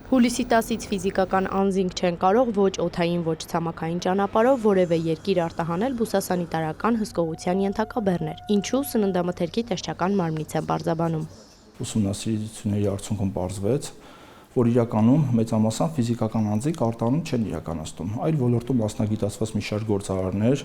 Հուլիսի 10-ից ֆիզիկական անձինք չեն կարող ոչ օդային, ոչ ցամաքային ճանապարհով որևէ երկիր արտահանել բուսասանիտարական հսկողության ենթակա բեռներ, ինչու սննդամթերքի տեսչական մարմնից են պարզաբանում։ Ուսումնասիրությունների արդյունքում պարզվեց, որ իրականում մեծամասամբ ֆիզիկական անձինք արտահանում չեն իրականացնում, այլ ոլորտում մասնագիտացված մի շարք գործարարներ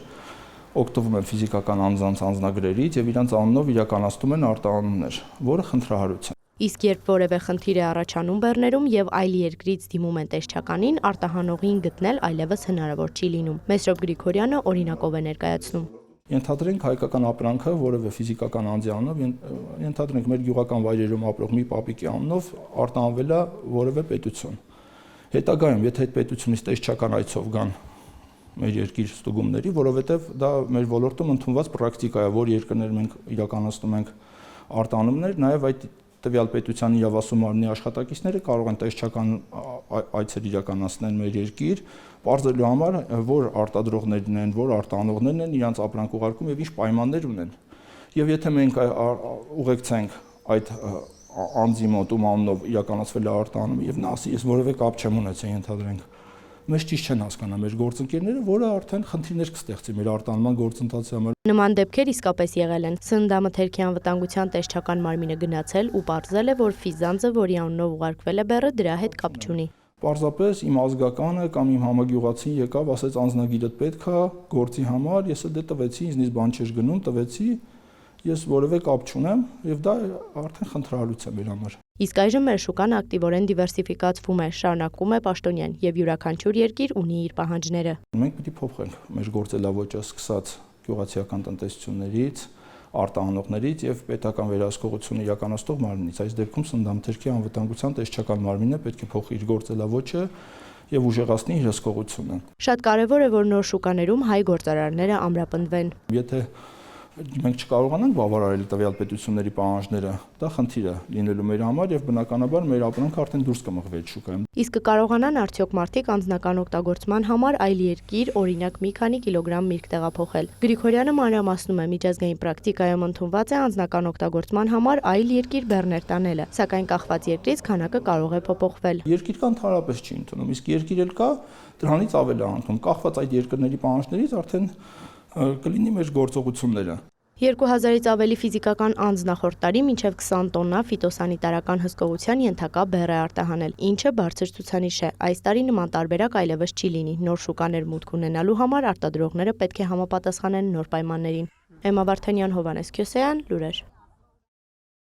օգտվում են ֆիզիկական անձանց անձնագրերից եւ իրանց անունով իրականացնում են արտահանումներ, որը խնդրահարույց է։ Իսկ երբ որևէ խնդիր է առաջանում բեռներում եւ այլ երկրից դիմում են տեսչականին, արտահանողին գտնել այլևս հնարավոր չի լինում։ Մեսրոպ Գրիգորյանը օրինակով է ներկայացնում։ Ենթադրենք հայկական ապրանքը որևէ ֆիզիկական անձի անունով, ենթադրենք մեր գյուղական վայրերում ապրող մի պապիկի անունով արտահանվել է որևէ պետություն։ Հետագայում, եթե այդ պետությունից տեսչական այցով գան մեր երկիր ստուգումների, որովհետեւ դա մեր ոլորտում ընդունված պրակտիկա է, որ երկրներում մենք իրականացնում ենք արտահանումներ, նաեւ այդ տվյալ պետության իրավասու մարմնի աշխատակիցները կարող են տեսչական այցեր իրականացնել մեր երկիր, պարզելու համար, որ արտադրողներն են, որ արտահանողներն են, իրանց ապրանք ուղարկում եւ ինչ պայմաններ ունեն։ Եվ եթե մենք ուղեկցենք այդ անձի մոտ ում անունով իրականացվել է արտահանումը եւ նա ասի, ես որևէ կապ չեմ ունեցել, ենթադրենք, մեզ ճիշտ չեն հասկանա մեր գործընկերները, որը արդեն խնդիրներ կստեղծի մեր արտահանման գործընթացի համար։ Նման դեպքեր իսկապես եղել են։ Սննդամթերքի անվտանգության տեսչական մարմինը գնացել ու պարզել է, որ ֆիզանձը, որի անունով ուղարկվել է բեռը, դրա հետ կապ չունի։ Պարզապես իմ ազգականը կամ իմ համագյուղացին եկավ, ասեց անձնագիրդ պետք է գործի համար, ես էլ դե տվեցի, ինձնից բան չէր գնում, տվեցի, ես որևէ կապ չունեմ եւ դա արդեն խնդրահարույց է մեր համար։ Իսկ այժմ մեր շուկան ակտիվորեն դիվերսիֆիկացվում է, շարունակվում է Պաշտոնյան եւ յուրաքանչյուր երկիր ունի իր պահանջները։ Մենք պիտի փոխենք մեր գործելավոճը սկսած գյուղացիական տնտեսություններից, արտահանողներից եւ պետական վերահսկողություն իրականացնող մարմնից։ Այս դեպքում սննդամթերքի անվտանգության տեսչական մարմինը պետք է փոխի իր գործելավոճը եւ ուժեղացնի իր հսկողությունը։ Շատ կարեւոր է, որ նոր շուկաներում հայ գործարարները ամրապնդվեն։ Եթե մենք չկարողանանք բավարարել տվյալ պետությունների պահանջները, դա խնդիր է լինելու մեր համար եւ բնականաբար մեր ապրանքը արդեն դուրս կմղվի շուկայում։ Իսկ կկարողանան արդյոք մարդիկ անձնական օգտագործման համար այլ երկիր, օրինակ մի քանի կիլոգրամ միրգ տեղափոխել։ Գրիգորյանը մանրամասնում է, միջազգային պրակտիկայում ընդունված է անձնական օգտագործման համար այլ երկիր բեռներ տանելը, սակայն կախված երկրից քանակը կարող է փոփոխվել։ Երկիր կա ընդհանրապես չի ընդունում, իսկ երկիր էլ կա դրանից ավել է ընդունում, կախված այդ երկրների պահանջներից արդեն կլինի մեր գործողությունները։ 2000-ից ավելի ֆիզիկական անձ նախորդ տարի մինչև 20 տոննա ֆիտոսանիտարական հսկողության ենթակա բեռ է արտահանել, ինչը բարձր ցուցանիշ է։ Այս տարի նման տարբերակ այլևս չի լինի։ Նոր շուկաներ մուտք ունենալու համար արտադրողները պետք է համապատասխանեն նոր պայմաններին։ Էմմա Վարդանյան, Հովհաննես Քյոսեյան, լուրեր։